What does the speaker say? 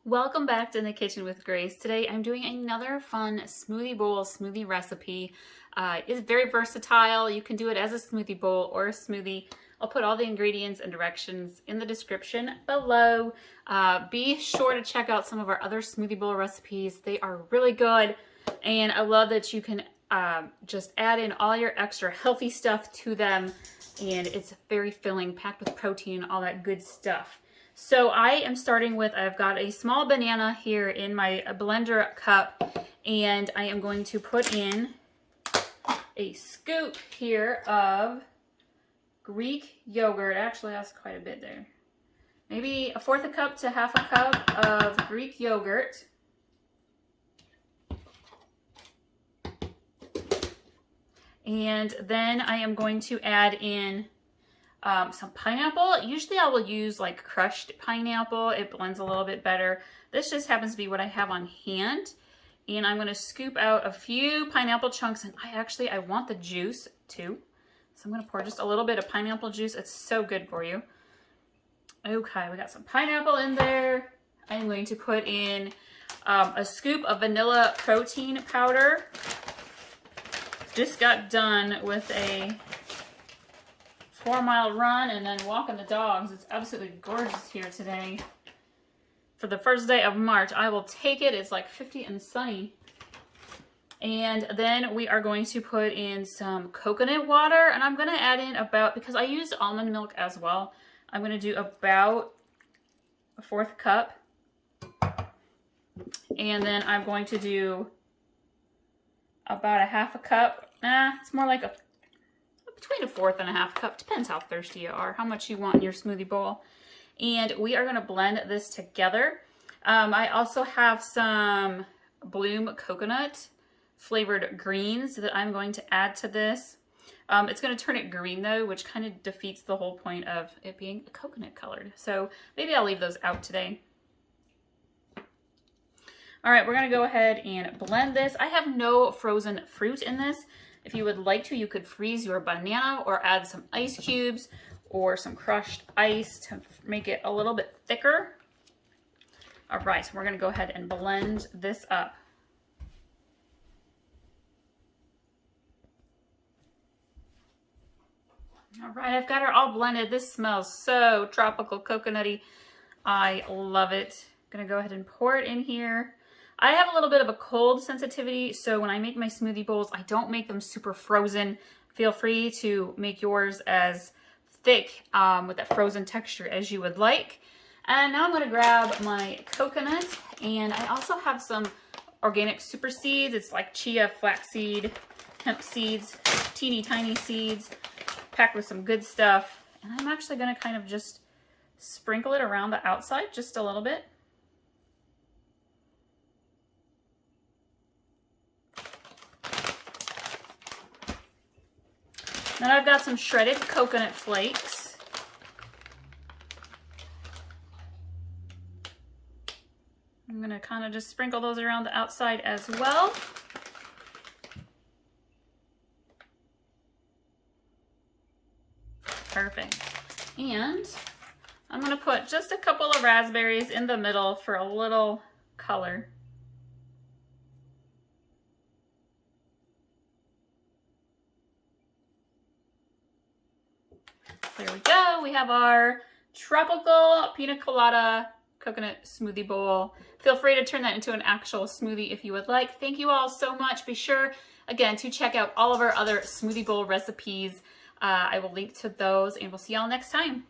Welcome back to In the Kitchen with Grace. Today I'm doing another fun smoothie bowl smoothie recipe. It's very versatile. You can do it as a smoothie bowl or a smoothie. I'll put all the ingredients and directions in the description below. Be sure to check out some of our other smoothie bowl recipes. They are really good, and I love that you can just add in all your extra healthy stuff to them, and it's very filling, packed with protein, all that good stuff. So I am starting with, I've got a small banana here in my blender cup, and I am going to put in a scoop here of Greek yogurt. Actually, that's quite a bit there. Maybe a fourth a cup to half a cup of Greek yogurt. And then I am going to add in some pineapple. Usually I will use like crushed pineapple. It blends a little bit better. This just happens to be what I have on hand. And I'm going to scoop out a few pineapple chunks, and I want the juice too. So I'm going to pour just a little bit of pineapple juice. It's so good for you. Okay, we got some pineapple in there. I'm going to put in a scoop of vanilla protein powder. Just got done with a 4-mile run and then walking the dogs. It's absolutely gorgeous here today. For the first day of March, I will take it. It's like 50 and sunny. And then we are going to put in some coconut water, and I'm going to add in about, because I use almond milk as well, I'm going to do about a fourth cup. And then I'm going to do about a half a cup. It's more like between a fourth and a half cup. Depends how thirsty you are, how much you want in your smoothie bowl. And we are going to blend this together. I also have some Bloom coconut flavored greens that I'm going to add to this. It's going to turn it green though, which kind of defeats the whole point of it being coconut colored. So maybe I'll leave those out today. All right, we're going to go ahead and blend this. I have no frozen fruit in this. If you would like to, you could freeze your banana or add some ice cubes or some crushed ice to make it a little bit thicker. All right, so we're going to go ahead and blend this up. All right, I've got her all blended. This smells so tropical, coconutty. I love it. I'm going to go ahead and pour it in here. I have a little bit of a cold sensitivity, so when I make my smoothie bowls, I don't make them super frozen. Feel free to make yours as thick with that frozen texture as you would like. And now I'm going to grab my coconut, and I also have some organic super seeds. It's like chia, flaxseed, hemp seeds, teeny tiny seeds, packed with some good stuff. And I'm actually going to kind of just sprinkle it around the outside just a little bit. Then I've got some shredded coconut flakes. I'm going to kind of just sprinkle those around the outside as well. Perfect. And I'm going to put just a couple of raspberries in the middle for a little color. There we go. We have our tropical Pina Colada coconut smoothie bowl. Feel free to turn that into an actual smoothie if you would like. Thank you all so much. Be sure, again, to check out all of our other smoothie bowl recipes. I will link to those, and we'll see y'all next time.